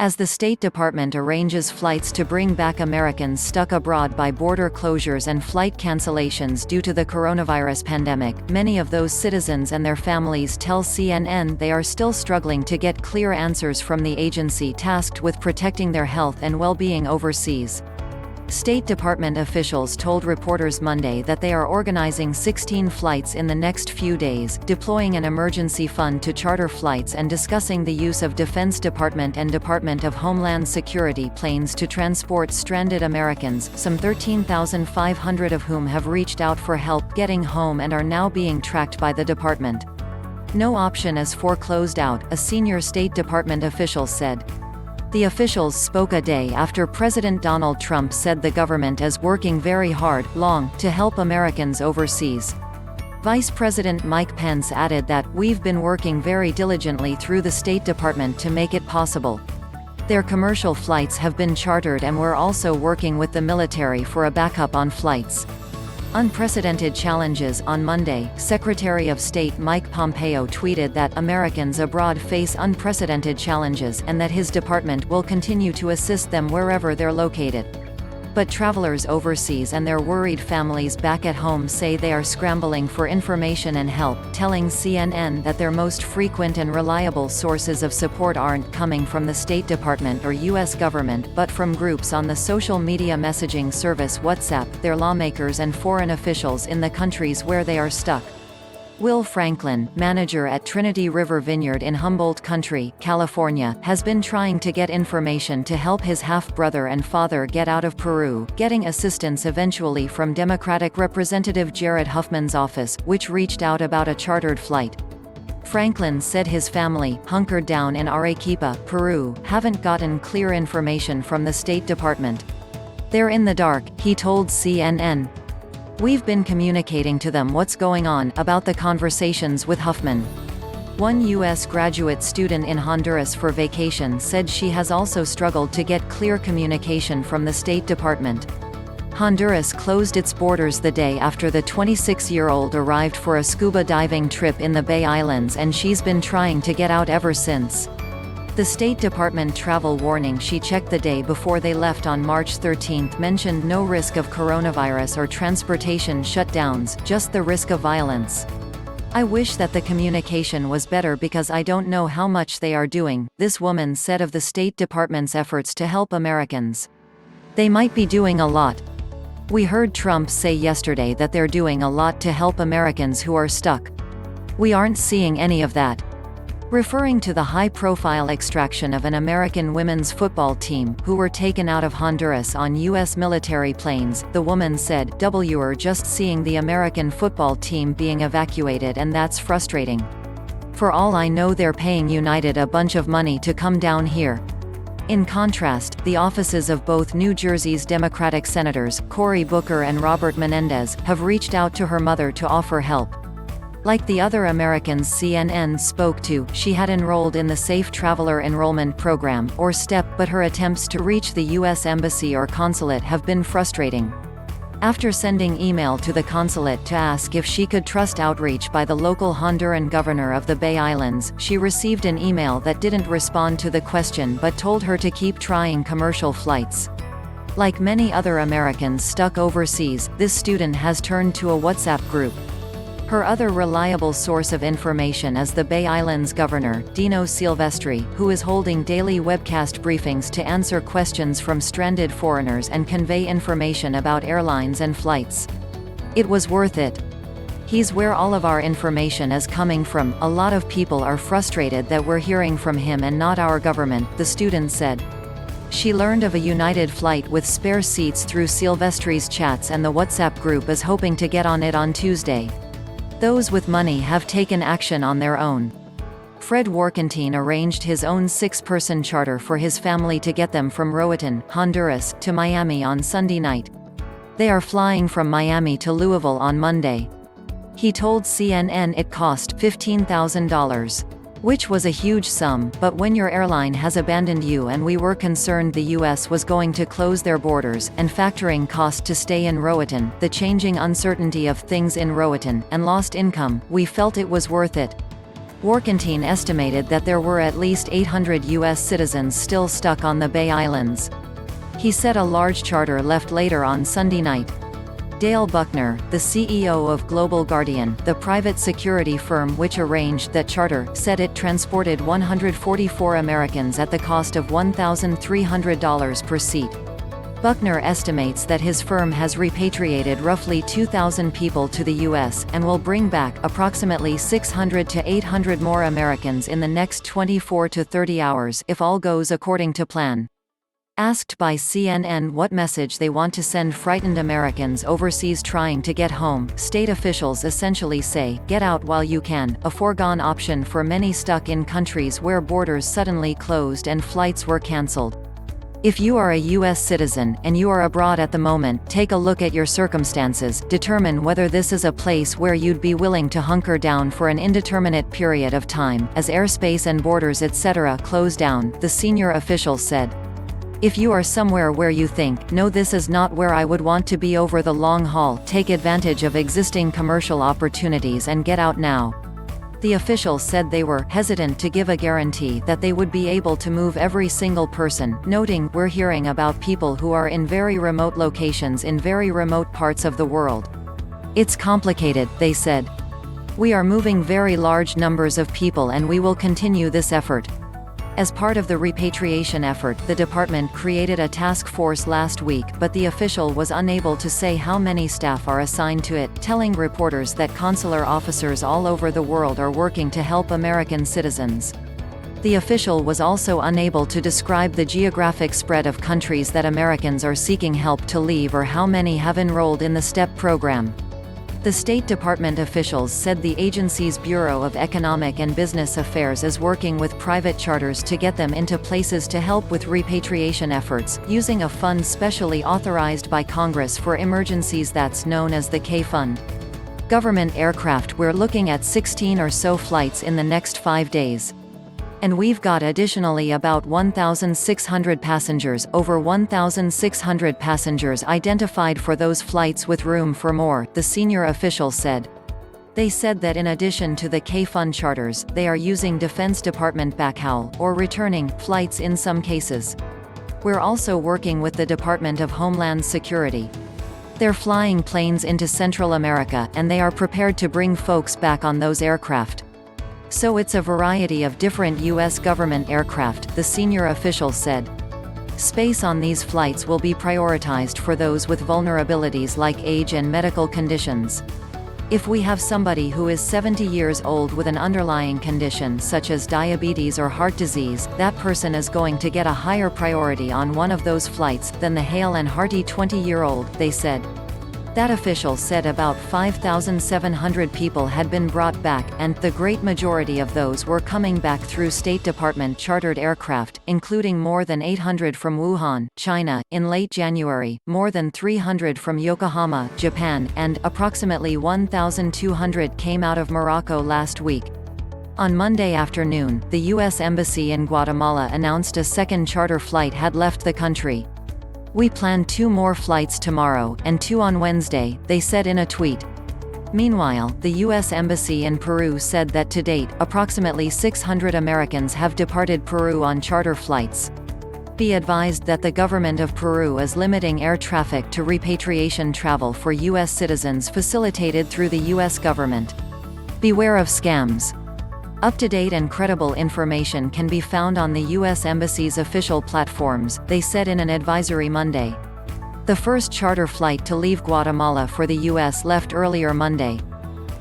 As the State Department arranges flights to bring back Americans stuck abroad by border closures and flight cancellations due to the coronavirus pandemic, many of those citizens and their families tell CNN they are still struggling to get clear answers from the agency tasked with protecting their health and well-being overseas. State Department officials told reporters Monday that they are organizing 16 flights in the next few days, deploying an emergency fund to charter flights and discussing the use of Defense Department and Department of Homeland Security planes to transport stranded Americans, some 13,500 of whom have reached out for help getting home and are now being tracked by the department. No option is foreclosed out, a senior State Department official said. The officials spoke a day after President Donald Trump said the government is working very hard, to help Americans overseas. Vice President Mike Pence added that, "We've been working very diligently through the State Department to make it possible. Their commercial flights have been chartered and we're also working with the military for a backup on flights." Unprecedented challenges. On Monday, Secretary of State Mike Pompeo tweeted that Americans abroad face unprecedented challenges and that his department will continue to assist them wherever they're located. But travelers overseas and their worried families back at home say they are scrambling for information and help, telling CNN that their most frequent and reliable sources of support aren't coming from the State Department or U.S. government but from groups on the social media messaging service WhatsApp, their lawmakers and foreign officials in the countries where they are stuck. Will Franklin, manager at Trinity River Vineyard in Humboldt County, California, has been trying to get information to help his half-brother and father get out of Peru, getting assistance eventually from Democratic Representative Jared Huffman's office, which reached out about a chartered flight. Franklin said his family, hunkered down in Arequipa, Peru, haven't gotten clear information from the State Department. "They're in the dark," he told CNN. "We've been communicating to them what's going on, about the conversations with Huffman." One U.S. graduate student in Honduras for vacation said she has also struggled to get clear communication from the State Department. Honduras closed its borders the day after the 26-year-old arrived for a scuba diving trip in the Bay Islands and she's been trying to get out ever since. The State Department travel warning she checked the day before they left on March 13 mentioned no risk of coronavirus or transportation shutdowns, just the risk of violence. "I wish that the communication was better because I don't know how much they are doing," this woman said of the State Department's efforts to help Americans. "They might be doing a lot. We heard Trump say yesterday that they're doing a lot to help Americans who are stuck. We aren't seeing any of that." Referring to the high-profile extraction of an American women's football team, who were taken out of Honduras on U.S. military planes, the woman said, "We're just seeing the American football team being evacuated and that's frustrating. For all I know they're paying United a bunch of money to come down here." In contrast, the offices of both New Jersey's Democratic Senators, Cory Booker and Robert Menendez, have reached out to her mother to offer help. Like the other Americans CNN spoke to, she had enrolled in the Safe Traveler Enrollment Program, or STEP, but her attempts to reach the U.S. Embassy or consulate have been frustrating. After sending email to the consulate to ask if she could trust outreach by the local Honduran governor of the Bay Islands, she received an email that didn't respond to the question but told her to keep trying commercial flights. Like many other Americans stuck overseas, this student has turned to a WhatsApp group. Her other reliable source of information is the Bay Islands Governor, Dino Silvestri, who is holding daily webcast briefings to answer questions from stranded foreigners and convey information about airlines and flights. "It was worth it. He's where all of our information is coming from. A lot of people are frustrated that we're hearing from him and not our government," the student said. She learned of a United flight with spare seats through Silvestri's chats and the WhatsApp group is hoping to get on it on Tuesday. Those with money have taken action on their own. Fred Warkentine arranged his own 6-person charter for his family to get them from Roatan, Honduras, to Miami on Sunday night. They are flying from Miami to Louisville on Monday. He told CNN it cost $15,000. Which was a huge sum, but when your airline has abandoned you and we were concerned the U.S. was going to close their borders, and factoring cost to stay in Roatan, the changing uncertainty of things in Roatan, and lost income, we felt it was worth it. Warkentine estimated that there were at least 800 U.S. citizens still stuck on the Bay Islands. He said a large charter left later on Sunday night. Dale Buckner, the CEO of Global Guardian, the private security firm which arranged that charter, said it transported 144 Americans at the cost of $1,300 per seat. Buckner estimates that his firm has repatriated roughly 2,000 people to the U.S., and will bring back approximately 600 to 800 more Americans in the next 24 to 30 hours if all goes according to plan. Asked by CNN what message they want to send frightened Americans overseas trying to get home, state officials essentially say, "Get out while you can," a foregone option for many stuck in countries where borders suddenly closed and flights were canceled. If you are a U.S. citizen, and you are abroad at the moment, take a look at your circumstances, determine whether this is a place where you'd be willing to hunker down for an indeterminate period of time, as airspace and borders etc. close down, the senior official said. If you are somewhere where you think, "No, this is not where I would want to be over the long haul," take advantage of existing commercial opportunities and get out now. The official said they were hesitant to give a guarantee that they would be able to move every single person, noting, "We're hearing about people who are in very remote locations in very remote parts of the world. It's complicated," they said. "We are moving very large numbers of people and we will continue this effort." As part of the repatriation effort, the department created a task force last week, but the official was unable to say how many staff are assigned to it, telling reporters that consular officers all over the world are working to help American citizens. The official was also unable to describe the geographic spread of countries that Americans are seeking help to leave or how many have enrolled in the STEP program. The State Department officials said the agency's Bureau of Economic and Business Affairs is working with private charters to get them into places to help with repatriation efforts, using a fund specially authorized by Congress for emergencies that's known as the K Fund. Government aircraft: "We're looking at 16 or so flights in the next 5 days. And we've got additionally about 1,600 passengers, over 1,600 passengers identified for those flights with room for more," the senior official said. They said that in addition to the K-Fund charters, they are using Defense Department backhaul, or returning, flights in some cases. "We're also working with the Department of Homeland Security. They're flying planes into Central America, and they are prepared to bring folks back on those aircraft. So it's a variety of different U.S. government aircraft," the senior official said. Space on these flights will be prioritized for those with vulnerabilities like age and medical conditions. If we have somebody who is 70 years old with an underlying condition such as diabetes or heart disease, that person is going to get a higher priority on one of those flights than the hale and hearty 20-year-old, they said. That official said about 5,700 people had been brought back, and the great majority of those were coming back through State Department chartered aircraft, including more than 800 from Wuhan, China, in late January, more than 300 from Yokohama, Japan, and approximately 1,200 came out of Morocco last week. On Monday afternoon, the U.S. Embassy in Guatemala announced a second charter flight had left the country. "We plan 2 more flights tomorrow, and 2 on Wednesday," they said in a tweet. Meanwhile, the U.S. Embassy in Peru said that to date, approximately 600 Americans have departed Peru on charter flights. Be advised that the government of Peru is limiting air traffic to repatriation travel for U.S. citizens facilitated through the U.S. government. Beware of scams. Up-to-date and credible information can be found on the U.S. Embassy's official platforms, they said in an advisory Monday. The first charter flight to leave Guatemala for the U.S. left earlier Monday.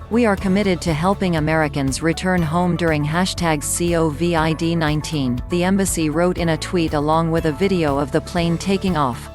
"We are committed to helping Americans return home during #COVID-19, the embassy wrote in a tweet along with a video of the plane taking off.